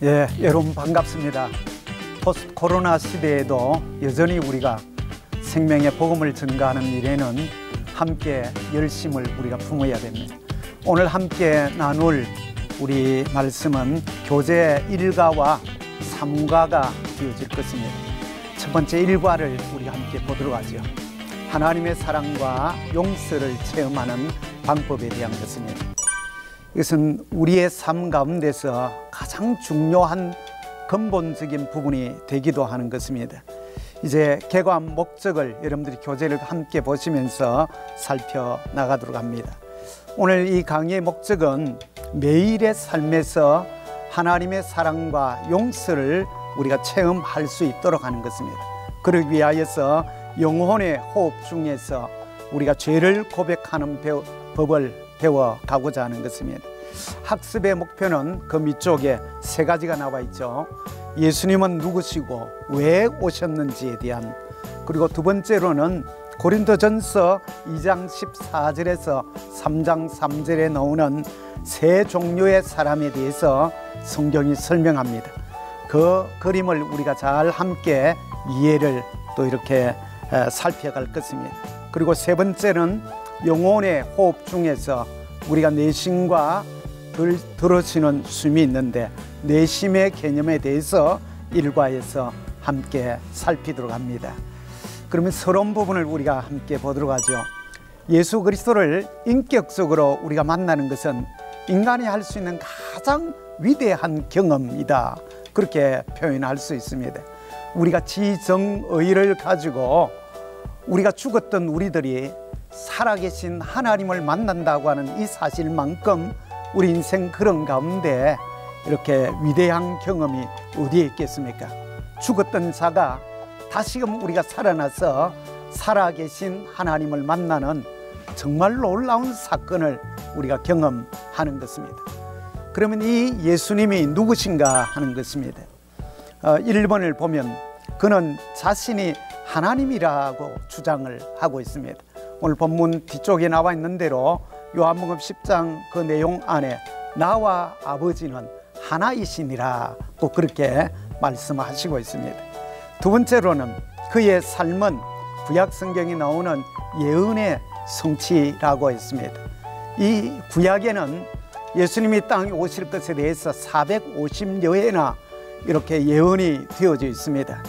예, 여러분 반갑습니다. 포스트 코로나 시대에도 여전히 우리가 생명의 복음을 전가하는 일에는 함께 열심을 우리가 품어야 됩니다. 오늘 함께 나눌 우리 말씀은 교재 1과와 3과가 되어질 것입니다. 첫 번째 1과를 우리 함께 보도록 하죠. 하나님의 사랑과 용서를 체험하는 방법에 대한 것입니다. 이것은 우리의 삶 가운데서 가장 중요한 근본적인 부분이 되기도 하는 것입니다. 이제 개관 목적을 여러분들이 교재를 함께 보시면서 살펴나가도록 합니다. 오늘 이 강의의 목적은 매일의 삶에서 하나님의 사랑과 용서를 우리가 체험할 수 있도록 하는 것입니다. 그러기 위하여서 영혼의 호흡 중에서 우리가 죄를 고백하는 법을 배워가고자 하는 것입니다. 학습의 목표는 그 밑쪽에 세 가지가 나와 있죠. 예수님은 누구시고 왜 오셨는지에 대한, 그리고 두 번째로는 고린도전서 2장 14절에서 3장 3절에 나오는 세 종류의 사람에 대해서 성경이 설명합니다. 그 그림을 우리가 잘 함께 이해를 또 이렇게 살펴갈 것입니다. 그리고 세 번째는 영혼의 호흡 중에서 우리가 내심과 들어지는 숨이 있는데 내심의 개념에 대해서 일과에서 함께 살피도록 합니다. 그러면 서론 부분을 우리가 함께 보도록 하죠. 예수 그리스도를 인격적으로 우리가 만나는 것은 인간이 할 수 있는 가장 위대한 경험이다, 그렇게 표현할 수 있습니다. 우리가 지정의를 가지고 우리가 죽었던 우리들이 살아계신 하나님을 만난다고 하는 이 사실만큼 우리 인생 그런 가운데 이렇게 위대한 경험이 어디에 있겠습니까? 죽었던 자가 다시금 우리가 살아나서 살아계신 하나님을 만나는 정말 놀라운 사건을 우리가 경험하는 것입니다. 그러면 이 예수님이 누구신가 하는 것입니다. 1번을 보면 그는 자신이 하나님이라고 주장을 하고 있습니다. 오늘 본문 뒤쪽에 나와 있는 대로 요한복음 10장 그 내용 안에 나와 아버지는 하나이시니라고 그렇게 말씀하시고 있습니다. 두 번째로는 그의 삶은 구약 성경에 나오는 예언의 성취라고 했습니다. 이 구약에는 예수님이 땅에 오실 것에 대해서 450여회나 이렇게 예언이 되어져 있습니다.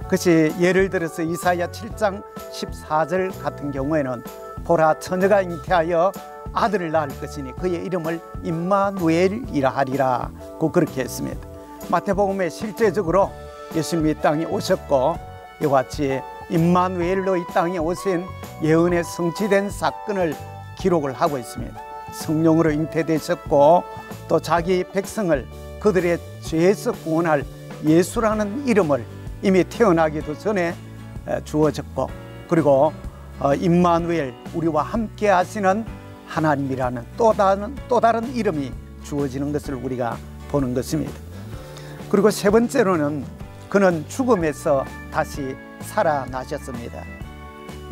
그것이 예를 들어서 이사야 7장 14절 같은 경우에는 보라, 처녀가 잉태하여 아들을 낳을 것이니 그의 이름을 임마누엘이라 하리라 고 그렇게 했습니다. 마태복음에 실제적으로 예수님이 땅에 오셨고 이와 같이 임마누엘로 이 땅에 오신 예언의 성취된 사건을 기록을 하고 있습니다. 성령으로 잉태되셨고 또 자기 백성을 그들의 죄에서 구원할 예수라는 이름을 이미 태어나기도 전에 주어졌고, 그리고 임마누엘, 우리와 함께 하시는 하나님이라는 또 다른 이름이 주어지는 것을 우리가 보는 것입니다. 그리고 세 번째로는 그는 죽음에서 다시 살아나셨습니다.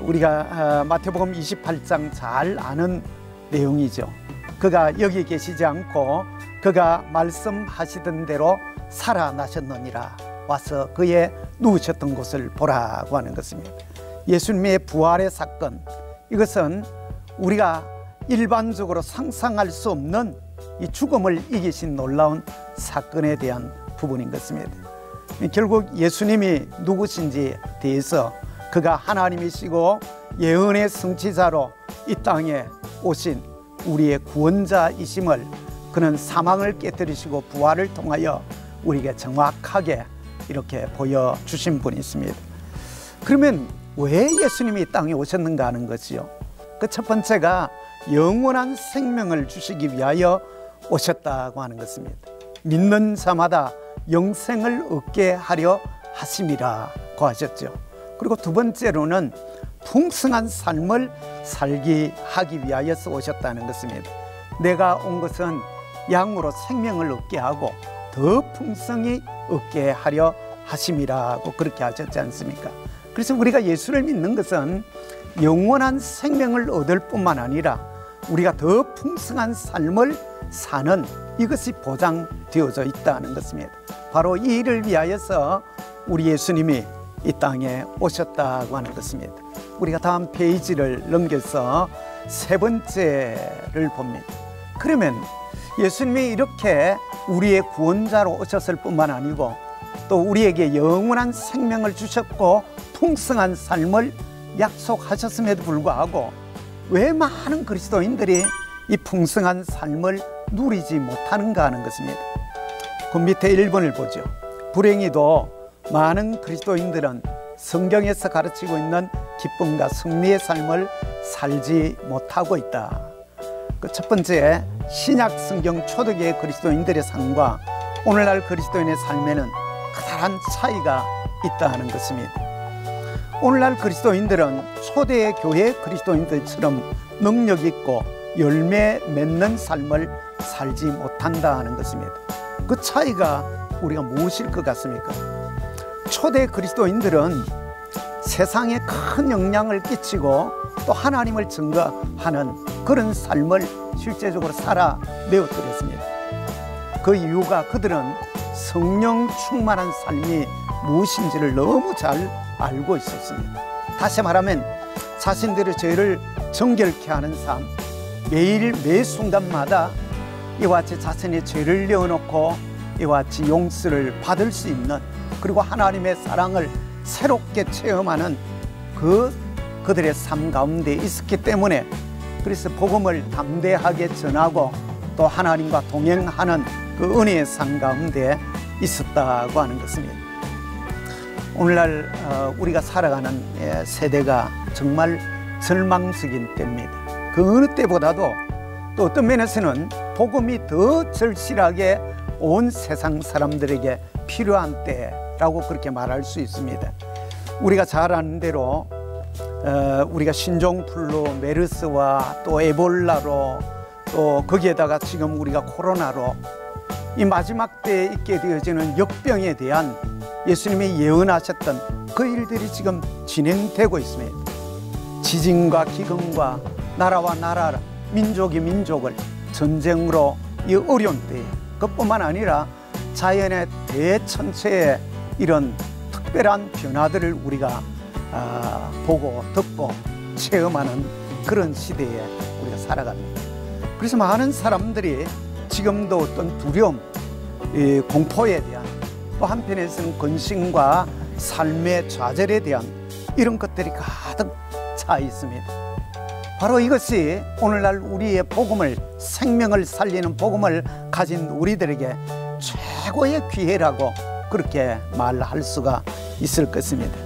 우리가 마태복음 28장 잘 아는 내용이죠. 그가 여기 계시지 않고 그가 말씀하시던 대로 살아나셨느니라, 와서 그의 누우셨던 곳을 보라고 하는 것입니다. 예수님의 부활의 사건, 이것은 우리가 일반적으로 상상할 수 없는 이 죽음을 이기신 놀라운 사건에 대한 부분인 것입니다. 결국 예수님이 누구신지에 대해서 그가 하나님이시고 예언의 성취자로 이 땅에 오신 우리의 구원자이심을 그는 사망을 깨뜨리시고 부활을 통하여 우리에게 정확하게 이렇게 보여주신 분이 있습니다. 그러면 왜 예수님이 이 땅에 오셨는가 하는 것이요. 그 첫 번째가 영원한 생명을 주시기 위하여 오셨다고 하는 것입니다. 믿는 자마다 영생을 얻게 하려 하심이라고 하셨죠. 그리고 두 번째로는 풍성한 삶을 살게 하기 위하여서 오셨다는 것입니다. 내가 온 것은 양으로 생명을 얻게 하고 더 풍성히 얻게 하려 하심이라고 그렇게 하셨지 않습니까? 그래서 우리가 예수를 믿는 것은 영원한 생명을 얻을 뿐만 아니라 우리가 더 풍성한 삶을 사는 이것이 보장되어져 있다는 것입니다. 바로 이 일을 위하여서 우리 예수님이 이 땅에 오셨다고 하는 것입니다. 우리가 다음 페이지를 넘겨서 세 번째를 봅니다. 그러면 예수님이 이렇게 우리의 구원자로 오셨을 뿐만 아니고 또 우리에게 영원한 생명을 주셨고 풍성한 삶을 약속하셨음에도 불구하고 왜 많은 그리스도인들이 이 풍성한 삶을 누리지 못하는가 하는 것입니다. 그 밑에 1번을 보죠. 불행히도 많은 그리스도인들은 성경에서 가르치고 있는 기쁨과 승리의 삶을 살지 못하고 있다. 그 첫 번째, 신약 성경 초대교회 그리스도인들의 삶과 오늘날 그리스도인의 삶에는 커다란 차이가 있다는 것입니다. 오늘날 그리스도인들은 초대 교회 그리스도인들처럼 능력 있고 열매 맺는 삶을 살지 못한다는 것입니다. 그 차이가 우리가 무엇일 것 같습니까? 초대 그리스도인들은 세상에 큰 영향을 끼치고 또 하나님을 증거하는 그런 삶을 실제적으로 살아내었더랬습니다. 그 이유가 그들은 성령 충만한 삶이 무엇인지를 너무 잘 알고 있었습니다. 다시 말하면 자신들의 죄를 정결케 하는 삶, 매일 매 순간마다 이와 같이 자신의 죄를 내어놓고 이와 같이 용서를 받을 수 있는, 그리고 하나님의 사랑을 새롭게 체험하는 그들의 삶 가운데 있었기 때문에, 그래서 복음을 담대하게 전하고 또 하나님과 동행하는 그 은혜의 삶 가운데 있었다고 하는 것입니다. 오늘날 우리가 살아가는 세대가 정말 절망적인 때입니다. 그 어느 때보다도 또 어떤 면에서는 복음이 더 절실하게 온 세상 사람들에게 필요한 때라고 그렇게 말할 수 있습니다. 우리가 잘 아는 대로 우리가 신종플루, 메르스와 또 에볼라로 또 거기에다가 지금 우리가 코로나로 이 마지막 때에 있게 되어지는 역병에 대한 예수님이 예언하셨던 그 일들이 지금 진행되고 있습니다. 지진과 기근과 나라와 나라, 민족이 민족을 전쟁으로 이 어려운 때에, 그뿐만 아니라 자연의 대천체의 이런 특별한 변화들을 우리가 보고 듣고 체험하는 그런 시대에 우리가 살아갑니다. 그래서 많은 사람들이 지금도 어떤 두려움, 공포에 대한, 또 한편에서는 근심과 삶의 좌절에 대한 이런 것들이 가득 차 있습니다. 바로 이것이 오늘날 우리의 복음을, 생명을 살리는 복음을 가진 우리들에게 최고의 기회라고 그렇게 말할 수가 있을 것입니다.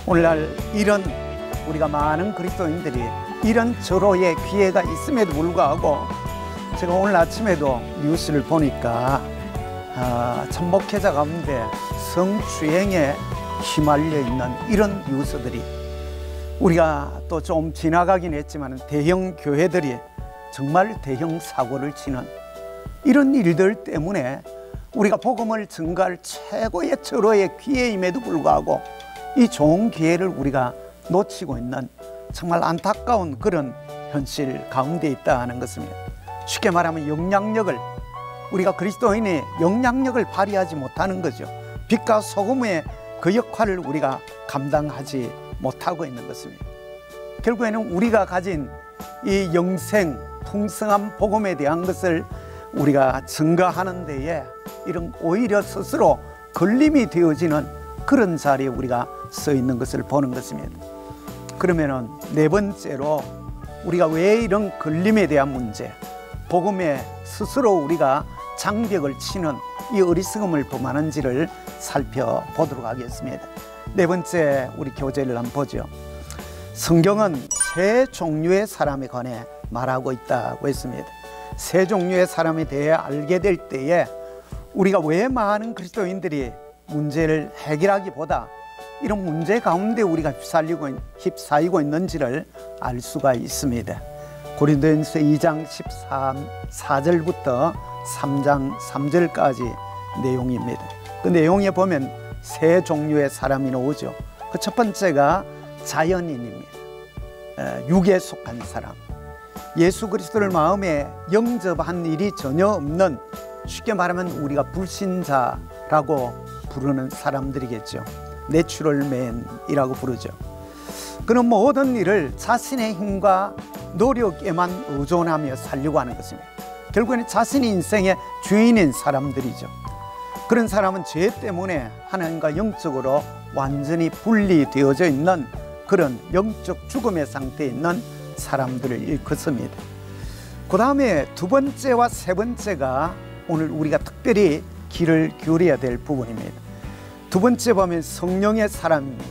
오늘날 이런 우리가 많은 그리스도인들이 이런 절호의 기회가 있음에도 불구하고, 제가 오늘 아침에도 뉴스를 보니까 참 목회자 가운데 성추행에 휘말려 있는 이런 뉴스들이, 우리가 또 좀 지나가긴 했지만 대형 교회들이 정말 대형 사고를 치는 이런 일들 때문에 우리가 복음을 증거할 최고의 절호의 기회임에도 불구하고 이 좋은 기회를 우리가 놓치고 있는 정말 안타까운 그런 현실 가운데 있다는 것입니다. 쉽게 말하면 영향력을, 우리가 그리스도인의 영향력을 발휘하지 못하는 거죠. 빛과 소금의 그 역할을 우리가 감당하지 못하고 있는 것입니다. 결국에는 우리가 가진 이 영생, 풍성한 복음에 대한 것을 우리가 증거하는 데에 이런 오히려 스스로 걸림이 되어지는 그런 자리에 우리가 서 있는 것을 보는 것입니다. 그러면은 네 번째로 우리가 왜 이런 걸림에 대한 문제, 복음에 스스로 우리가 장벽을 치는 이 어리석음을 범하는지를 살펴보도록 하겠습니다. 네 번째 우리 교재를 한번 보죠. 성경은 세 종류의 사람에 관해 말하고 있다고 했습니다. 세 종류의 사람에 대해 알게 될 때에 우리가 왜 많은 그리스도인들이 문제를 해결하기보다 이런 문제 가운데 우리가 휩싸이고 있는지를 알 수가 있습니다. 고린도전서 2장 4절부터 3장 3절까지 내용입니다. 그 내용에 보면 세 종류의 사람이 나오죠. 그 첫 번째가 자연인입니다. 육에 속한 사람. 예수 그리스도를 마음에 영접한 일이 전혀 없는, 쉽게 말하면 우리가 불신자라고 부르는 사람들이겠죠. 내추럴맨이라고 부르죠. 그는 모든 일을 자신의 힘과 노력에만 의존하며 살려고 하는 것입니다. 결국에는 자신이 인생의 주인인 사람들이죠. 그런 사람은 죄 때문에 하나님과 영적으로 완전히 분리되어져 있는 그런 영적 죽음의 상태에 있는 사람들을 일컫습니다. 그 다음에 두 번째와 세 번째가 오늘 우리가 특별히 귀를 기울여야 될 부분입니다. 두 번째 보면 성령의 사람입니다.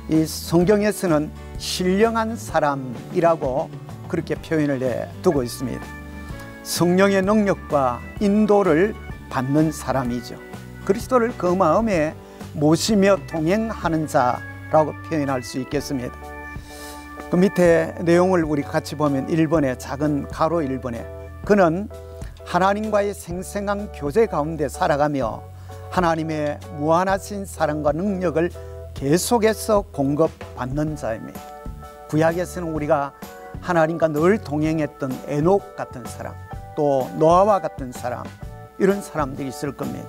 이 성경에서는 신령한 사람이라고 그렇게 표현을 해두고 있습니다. 성령의 능력과 인도를 받는 사람이죠. 그리스도를 그 마음에 모시며 동행하는 자라고 표현할 수 있겠습니다. 그 밑에 내용을 우리 같이 보면 1번에 작은 가로 1번에 그는 하나님과의 생생한 교제 가운데 살아가며 하나님의 무한하신 사랑과 능력을 계속해서 공급받는 자입니다. 구약에서는 우리가 하나님과 늘 동행했던 에녹 같은 사람, 또 노아와 같은 사람, 이런 사람들이 있을 겁니다.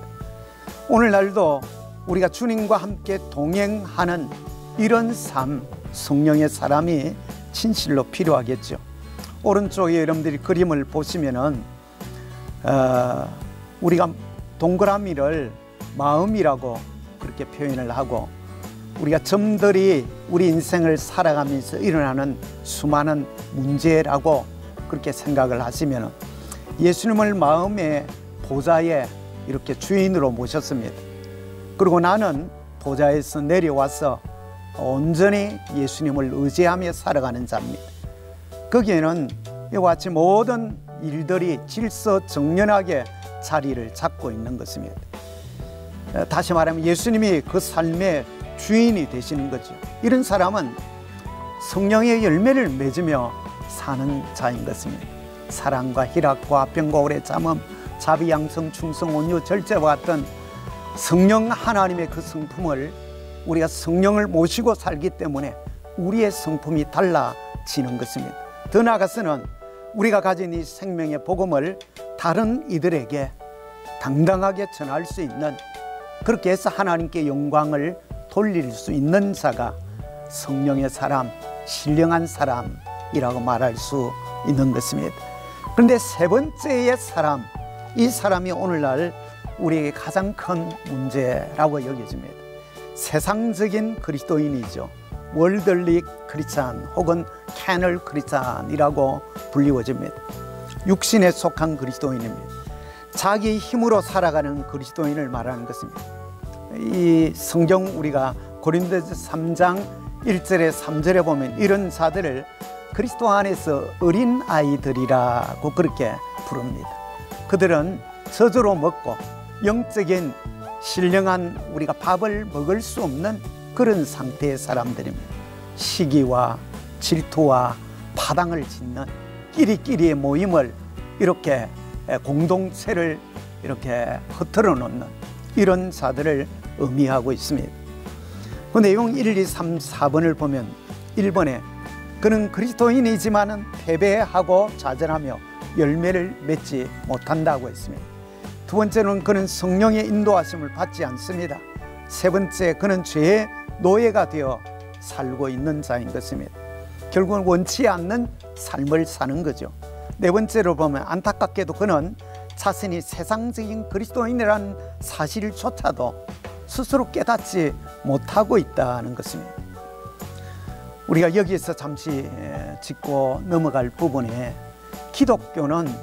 오늘날도 우리가 주님과 함께 동행하는 이런 삶, 성령의 사람이 진실로 필요하겠죠. 오른쪽에 여러분들이 그림을 보시면은 우리가 동그라미를 마음이라고 그렇게 표현을 하고, 우리가 점들이 우리 인생을 살아가면서 일어나는 수많은 문제라고 그렇게 생각을 하시면 예수님을 마음의 보좌에 이렇게 주인으로 모셨습니다. 그리고 나는 보좌에서 내려와서 온전히 예수님을 의지하며 살아가는 자입니다. 거기에는 이와 같이 모든 일들이 질서정연하게 자리를 잡고 있는 것입니다. 다시 말하면 예수님이 그 삶의 주인이 되시는 거죠. 이런 사람은 성령의 열매를 맺으며 사는 자인 것입니다. 사랑과 희락과 평과 오래 참음, 자비, 양성, 충성, 온유, 절제와 같은 성령 하나님의 그 성품을, 우리가 성령을 모시고 살기 때문에 우리의 성품이 달라지는 것입니다. 더 나아가서는 우리가 가진 이 생명의 복음을 다른 이들에게 당당하게 전할 수 있는, 그렇게 해서 하나님께 영광을 돌릴 수 있는 자가 성령의 사람, 신령한 사람이라고 말할 수 있는 것입니다. 그런데 세 번째의 사람, 이 사람이 오늘날 우리에게 가장 큰 문제라고 여겨집니다. 세상적인 그리스도인이죠. 월들리 크리스찬 혹은 캐널 크리스찬이라고 불리워집니다. 육신에 속한 그리스도인입니다. 자기 힘으로 살아가는 그리스도인을 말하는 것입니다. 이 성경 우리가 고린도서 3장 1절에 3절에 보면 이런 자들을 그리스도 안에서 어린 아이들이라고 그렇게 부릅니다. 그들은 저주로 먹고 영적인 신령한 우리가 밥을 먹을 수 없는 그런 상태의 사람들입니다. 시기와 질투와 파당을 짓는 끼리끼리의 모임을 이렇게 공동체를 이렇게 흐트러 놓는 이런 자들을 의미하고 있습니다. 그 내용 1, 2, 3, 4번을 보면 1번에 그는 그리스도인이지만은 패배하고 좌절하며 열매를 맺지 못한다고 했습니다. 두 번째는 그는 성령의 인도하심을 받지 않습니다. 세 번째, 그는 죄의 노예가 되어 살고 있는 자인 것입니다. 결국은 원치 않는 삶을 사는 거죠. 네 번째로 보면 안타깝게도 그는 자신이 세상적인 그리스도인이라는 사실조차도 스스로 깨닫지 못하고 있다는 것입니다. 우리가 여기에서 잠시 짚고 넘어갈 부분에 기독교는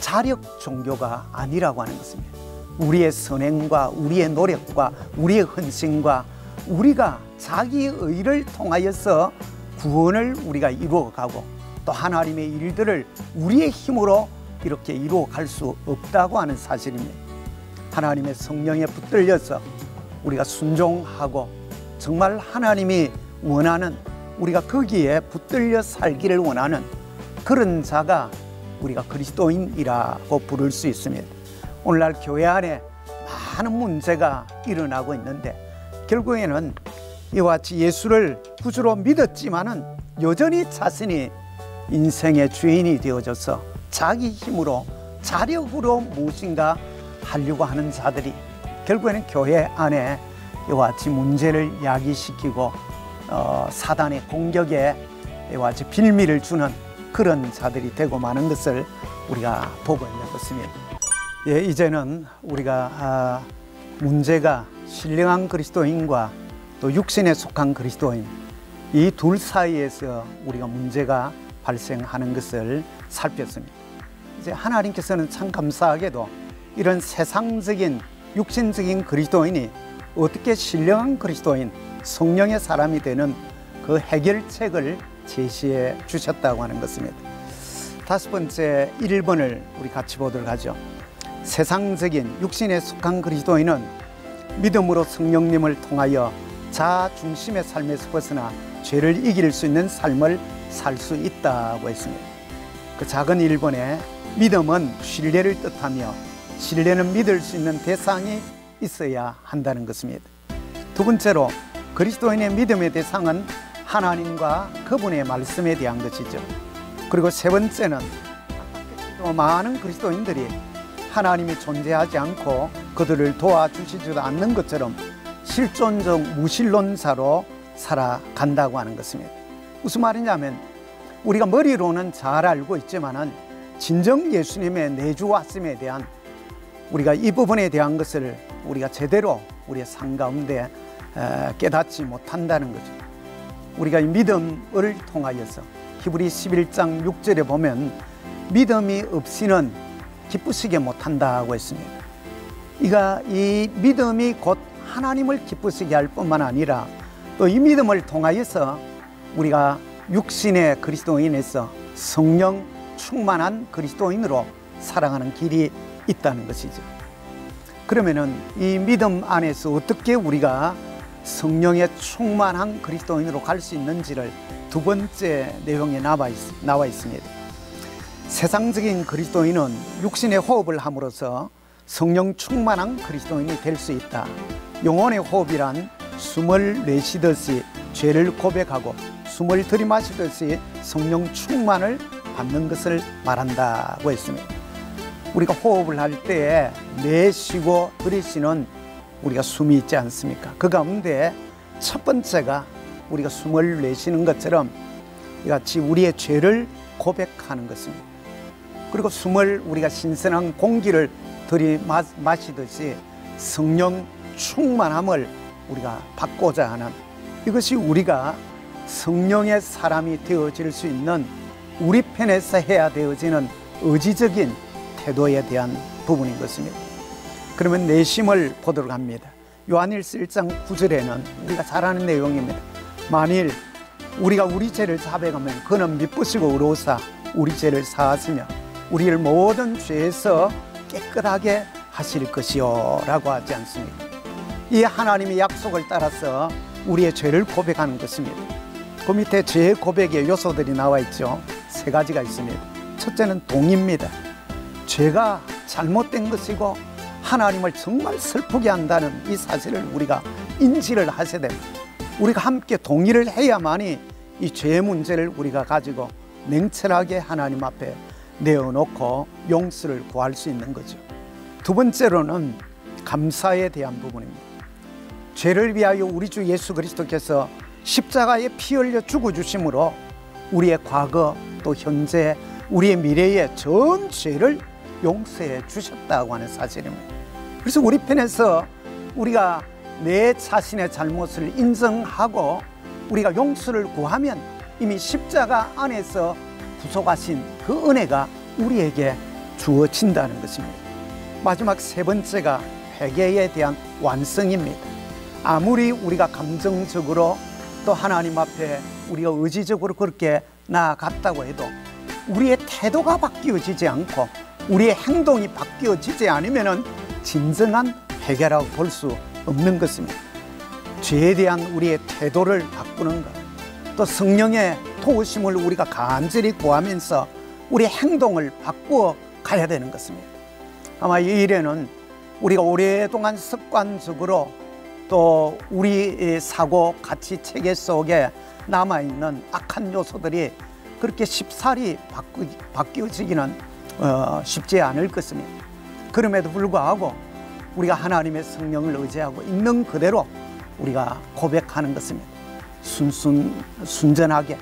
자력 종교가 아니라고 하는 것입니다. 우리의 선행과 우리의 노력과 우리의 헌신과 우리가 자기의 의를 통하여서 구원을 우리가 이루어가고 또 하나님의 일들을 우리의 힘으로 이렇게 이루어갈 수 없다고 하는 사실입니다. 하나님의 성령에 붙들려서 우리가 순종하고 정말 하나님이 원하는, 우리가 거기에 붙들려 살기를 원하는 그런 자가 우리가 그리스도인이라고 부를 수 있습니다. 오늘날 교회 안에 많은 문제가 일어나고 있는데 결국에는 이와 같이 예수를 구주로 믿었지만은 여전히 자신이 인생의 주인이 되어져서 자기 힘으로 자력으로 무엇인가 하려고 하는 자들이 결국에는 교회 안에 이와 같이 문제를 야기시키고 사단의 공격에 이와 같이 빌미를 주는 그런 자들이 되고 마는 것을 우리가 보고 있는 것입니다. 예, 이제는 우리가 문제가 신령한 그리스도인과 또 육신에 속한 그리스도인 이 둘 사이에서 우리가 문제가 발생하는 것을 살폈습니다. 이제 하나님께서는 참 감사하게도 이런 세상적인 육신적인 그리스도인이 어떻게 신령한 그리스도인 성령의 사람이 되는 그 해결책을 제시해 주셨다고 하는 것입니다. 다섯 번째 1번을 우리 같이 보도록 하죠. 세상적인 육신에 속한 그리스도인은 믿음으로 성령님을 통하여 자아 중심의 삶에서 벗어나 죄를 이길 수 있는 삶을 살 수 있다고 했습니다. 그 작은 1번에 믿음은 신뢰를 뜻하며 신뢰는 믿을 수 있는 대상이 있어야 한다는 것입니다. 두 번째로 그리스도인의 믿음의 대상은 하나님과 그분의 말씀에 대한 것이죠. 그리고 세 번째는 많은 그리스도인들이 하나님이 존재하지 않고 그들을 도와주시지도 않는 것처럼 실존적 무신론자로 살아간다고 하는 것입니다. 무슨 말이냐면 우리가 머리로는 잘 알고 있지만은 진정 예수님의 내주하심에 대한 우리가 이 부분에 대한 것을 우리가 제대로 우리의 삶 가운데 깨닫지 못한다는 거죠. 우리가 이 믿음을 통하여서 히브리 11장 6절에 보면 믿음이 없이는 기쁘시게 못한다고 했습니다. 이 믿음이 곧 하나님을 기쁘시게 할 뿐만 아니라 또 이 믿음을 통하여서 우리가 육신의 그리스도인에서 성령 충만한 그리스도인으로 살아가는 길이 있다는 것이죠. 그러면은 이 믿음 안에서 어떻게 우리가 성령의 충만한 그리스도인으로 갈 수 있는지를 두 번째 내용에 나와 있습니다. 세상적인 그리스도인은 육신의 호흡을 함으로써 성령 충만한 그리스도인이 될 수 있다. 영혼의 호흡이란 숨을 내쉬듯이 죄를 고백하고 숨을 들이마시듯이 성령 충만을 받는 것을 말한다고 했습니다. 우리가 호흡을 할 때에 내쉬고 들이쉬는 우리가 숨이 있지 않습니까? 그 가운데 첫 번째가 우리가 숨을 내쉬는 것처럼 이같이 우리의 죄를 고백하는 것입니다. 그리고 숨을 우리가 신선한 공기를 들이마시듯이 성령 충만함을 우리가 받고자 하는 이것이 우리가 성령의 사람이 되어질 수 있는 우리 편에서 해야 되어지는 의지적인 태도에 대한 부분인 것입니다. 그러면 내심을 보도록 합니다. 요한일서 1장 9절에는 우리가 잘 아는 내용입니다. 만일 우리가 우리 죄를 자백하면 그는 미쁘시고 의로우사 우리 죄를 사하시며 우리를 모든 죄에서 깨끗하게 하실 것이요 라고 하지 않습니까? 이 하나님의 약속을 따라서 우리의 죄를 고백하는 것입니다. 그 밑에 죄 고백의 요소들이 나와 있죠. 세 가지가 있습니다. 첫째는 동의입니다. 죄가 잘못된 것이고 하나님을 정말 슬프게 한다는 이 사실을 우리가 인지를 하셔야 됩니다. 우리가 함께 동의를 해야만이 이 죄의 문제를 우리가 가지고 냉철하게 하나님 앞에 내어놓고 용서를 구할 수 있는 거죠. 두 번째로는 감사에 대한 부분입니다. 죄를 위하여 우리 주 예수 그리스도께서 십자가에 피 흘려 죽어주심으로 우리의 과거 또 현재 우리의 미래의 전 죄를 용서해 주셨다고 하는 사실입니다. 그래서 우리 편에서 우리가 내 자신의 잘못을 인정하고 우리가 용서를 구하면 이미 십자가 안에서 구속하신 그 은혜가 우리에게 주어진다는 것입니다. 마지막 세 번째가 회개에 대한 완성입니다. 아무리 우리가 감정적으로 또 하나님 앞에 우리가 의지적으로 그렇게 나아갔다고 해도 우리의 태도가 바뀌어지지 않고 우리의 행동이 바뀌어지지 않으면 진정한 회개라고 볼 수 없는 것입니다. 죄에 대한 우리의 태도를 바꾸는 것, 또 성령의 도우심을 우리가 간절히 구하면서 우리의 행동을 바꾸어 가야 되는 것입니다. 아마 이 일에는 우리가 오랫동안 습관적으로 또 우리 사고 가치 체계 속에 남아있는 악한 요소들이 그렇게 쉽사리 바뀌어지기는 쉽지 않을 것입니다. 그럼에도 불구하고 우리가 하나님의 성령을 의지하고 있는 그대로 우리가 고백하는 것입니다. 순전하게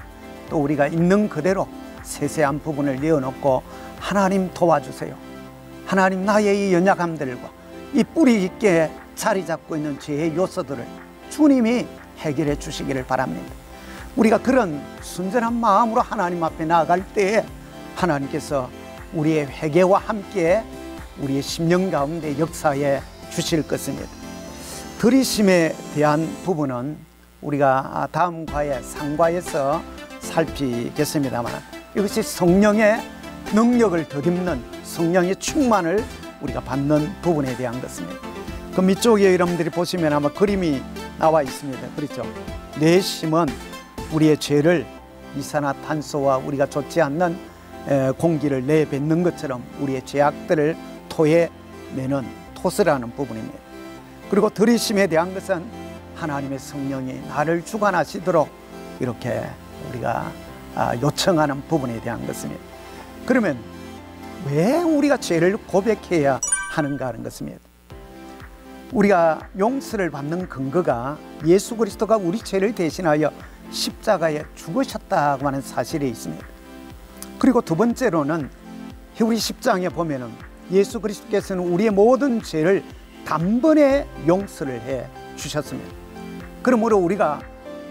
또 우리가 있는 그대로 세세한 부분을 내어놓고 하나님 도와주세요. 하나님 나의 이 연약함들과 이 뿌리 있게 자리 잡고 있는 죄의 요소들을 주님이 해결해 주시기를 바랍니다. 우리가 그런 순전한 마음으로 하나님 앞에 나아갈 때에 하나님께서 우리의 회개와 함께 우리의 심령 가운데 역사해 주실 것입니다. 들이심에 대한 부분은 우리가 다음 과에 상과에서 살피겠습니다만, 이것이 성령의 능력을 덧입는 성령의 충만을 우리가 받는 부분에 대한 것입니다. 그 밑쪽에 여러분들이 보시면 아마 그림이 나와 있습니다. 그렇죠? 내심은 우리의 죄를 이산화탄소와 우리가 좋지 않는 공기를 내뱉는 것처럼 우리의 죄악들을 토해내는 토스라는 부분입니다. 그리고 들이심에 대한 것은 하나님의 성령이 나를 주관하시도록 이렇게 우리가 요청하는 부분에 대한 것입니다. 그러면 왜 우리가 죄를 고백해야 하는가 하는 것입니다. 우리가 용서를 받는 근거가 예수 그리스도가 우리 죄를 대신하여 십자가에 죽으셨다고 하는 사실이 있습니다. 그리고 두 번째로는 히브리 10장에 보면은 예수 그리스도께서는 우리의 모든 죄를 단번에 용서를 해 주셨습니다. 그러므로 우리가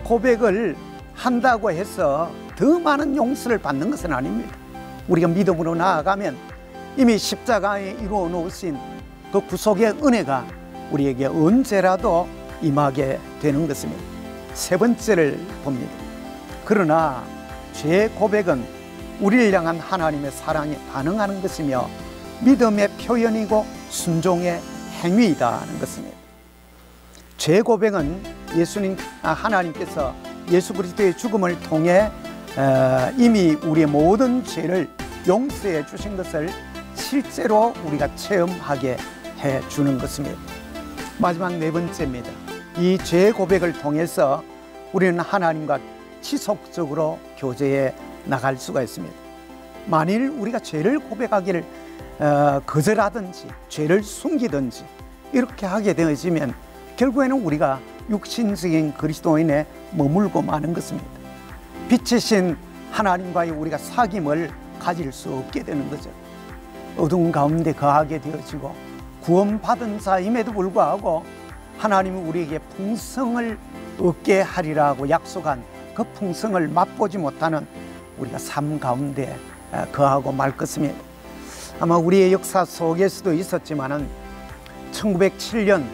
고백을 한다고 해서 더 많은 용서를 받는 것은 아닙니다. 우리가 믿음으로 나아가면 이미 십자가에 이루어 놓으신 그 구속의 은혜가 우리에게 언제라도 임하게 되는 것입니다. 세 번째를 봅니다. 그러나 죄 고백은 우리를 향한 하나님의 사랑에 반응하는 것이며 믿음의 표현이고 순종의 행위이다는 것입니다. 죄 고백은 하나님께서 예수 그리스도의 죽음을 통해 이미 우리의 모든 죄를 용서해 주신 것을 실제로 우리가 체험하게 해 주는 것입니다. 마지막 네 번째입니다. 이 죄 고백을 통해서 우리는 하나님과 지속적으로 교제해 나갈 수가 있습니다. 만일 우리가 죄를 고백하기를 거절하든지 죄를 숨기든지 이렇게 하게 되어지면 결국에는 우리가 육신적인 그리스도인에 머물고 마는 것입니다. 빛이신 하나님과의 우리가 사귐을 가질 수 없게 되는 거죠. 어두운 가운데 거하게 되어지고 구원받은 자임에도 불구하고 하나님이 우리에게 풍성을 얻게 하리라고 약속한 그 풍성을 맛보지 못하는 우리가 삶 가운데 거하고 말 것입니다. 아마 우리의 역사 속에서도 있었지만은 1907년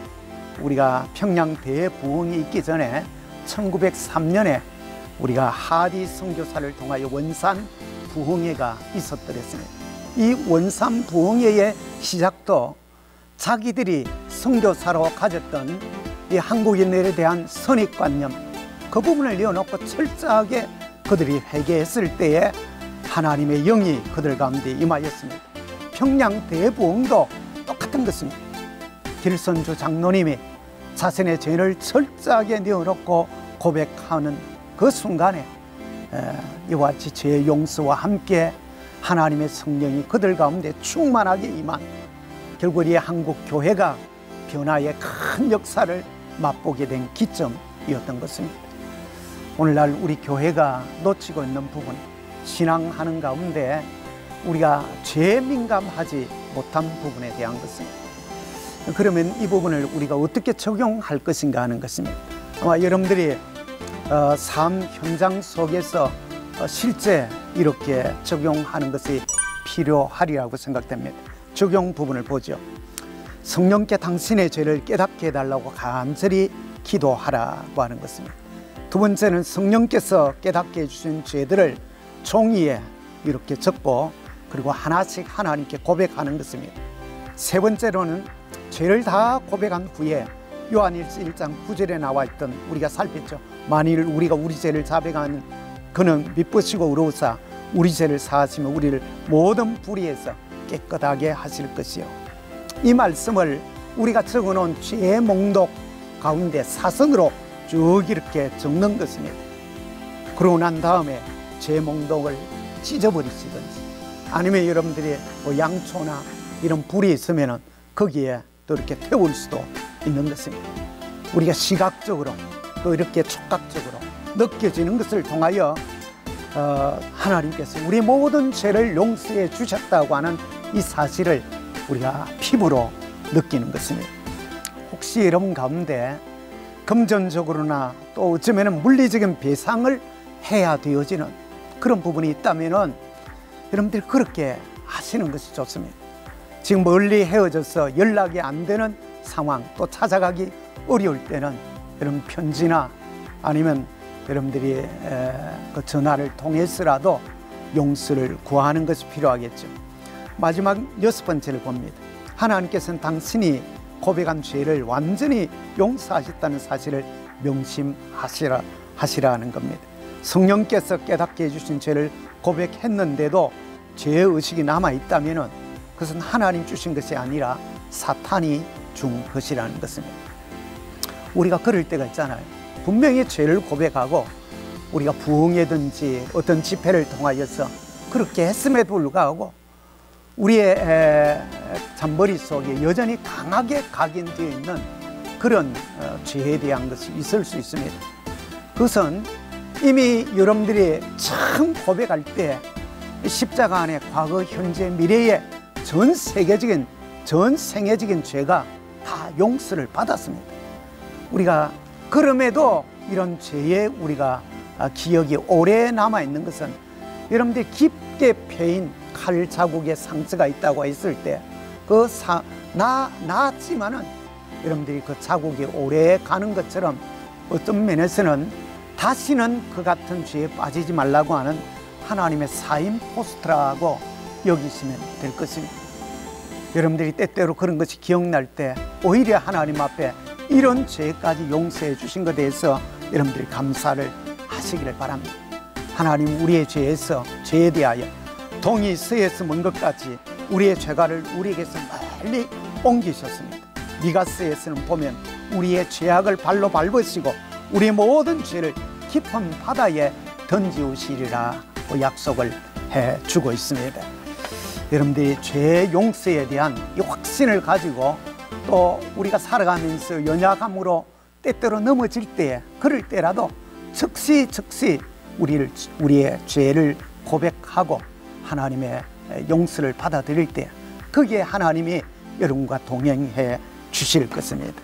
우리가 평양 대부흥이 있기 전에 1903년에 우리가 하디 선교사를 통하여 원산 부흥회가 있었더랬습니다. 이 원산 부흥회의 시작도 자기들이 선교사로 가졌던 이 한국인들에 대한 선입관념 그 부분을 내어놓고 철저하게 그들이 회개했을 때에 하나님의 영이 그들 가운데 임하였습니다. 평양 대부흥도 똑같은 것입니다. 길선주 장로님이 자신의 죄를 철저하게 내어놓고 고백하는 그 순간에 이와 같이 죄의 용서와 함께 하나님의 성령이 그들 가운데 충만하게 임한 결국 이 한국 교회가 변화의 큰 역사를 맛보게 된 기점이었던 것입니다. 오늘날 우리 교회가 놓치고 있는 부분, 신앙하는 가운데 우리가 죄에 민감하지 못한 부분에 대한 것입니다. 그러면 이 부분을 우리가 어떻게 적용할 것인가 하는 것입니다. 아마 여러분들이 삶 현장 속에서 실제 이렇게 적용하는 것이 필요하리라고 생각됩니다. 적용 부분을 보죠. 성령께 당신의 죄를 깨닫게 해달라고 간절히 기도하라고 하는 것입니다. 두 번째는 성령께서 깨닫게 해주신 죄들을 종이에 이렇게 적고 그리고 하나씩 하나님께 고백하는 것입니다. 세 번째로는 죄를 다 고백한 후에 요한일서 1장 9절에 나와 있던 우리가 살폈죠. 만일 우리가 우리 죄를 자백하는 그는 미쁘시고 의로우사 우리 죄를 사하시며 우리를 모든 불의에서 깨끗하게 하실 것이요. 이 말씀을 우리가 적어놓은 죄의 목록 가운데 사선으로 쭉 이렇게 적는 것입니다. 그러고 난 다음에 죄 몽독을 찢어버리시든지, 아니면 여러분들이 뭐 양초나 이런 불이 있으면은 거기에 또 이렇게 태울 수도 있는 것입니다. 우리가 시각적으로 또 이렇게 촉각적으로 느껴지는 것을 통하여 하나님께서 우리 모든 죄를 용서해 주셨다고 하는 이 사실을 우리가 피부로 느끼는 것입니다. 혹시 여러분 가운데 금전적으로나 또 어쩌면 물리적인 배상을 해야 되어지는 그런 부분이 있다면은 여러분들이 그렇게 하시는 것이 좋습니다. 지금 멀리 헤어져서 연락이 안 되는 상황, 또 찾아가기 어려울 때는 여러분 편지나 아니면 여러분들이 그 전화를 통해서라도 용서를 구하는 것이 필요하겠죠. 마지막 6번째를 봅니다. 하나님께서는 당신이 고백한 죄를 완전히 용서하셨다는 사실을 명심하시라는 겁니다. 성령께서 깨닫게 해주신 죄를 고백했는데도 죄의식이 남아있다면 그것은 하나님 주신 것이 아니라 사탄이 준 것이라는 것입니다. 우리가 그럴 때가 있잖아요. 분명히 죄를 고백하고 우리가 부흥회든지 어떤 집회를 통하여서 그렇게 했음에도 불구하고 우리의 잔머리 속에 여전히 강하게 각인되어 있는 그런 죄에 대한 것이 있을 수 있습니다. 그것은 이미 여러분들이 처음 고백할 때 십자가 안에 과거, 현재, 미래의 전 세계적인, 전 생애적인 죄가 다 용서를 받았습니다. 우리가 그럼에도 이런 죄에 우리가 기억이 오래 남아있는 것은 여러분들이 깊게 패인 칼 자국의 상처가 있다고 했을 때 나았지만은 여러분들이 그 자국이 오래 가는 것처럼 어떤 면에서는 다시는 그 같은 죄에 빠지지 말라고 하는 하나님의 사인포스트라고 여기시면 될 것입니다. 여러분들이 때때로 그런 것이 기억날 때 오히려 하나님 앞에 이런 죄까지 용서해 주신 것에 대해서 여러분들이 감사를 하시기를 바랍니다. 하나님, 우리의 죄에 대하여 동이 서에서 먼 것 같이 우리의 죄가를 우리에게서 멀리 옮기셨습니다. 미가서에서는 보면 우리의 죄악을 발로 밟으시고 우리의 모든 죄를 깊은 바다에 던지우시리라 약속을 해주고 있습니다. 여러분들이 죄 용서에 대한 이 확신을 가지고 또 우리가 살아가면서 연약함으로 때때로 넘어질 때, 그럴 때라도 즉시 우리의 죄를 고백하고 하나님의 용서를 받아들일 때 거기에 하나님이 여러분과 동행해 주실 것입니다.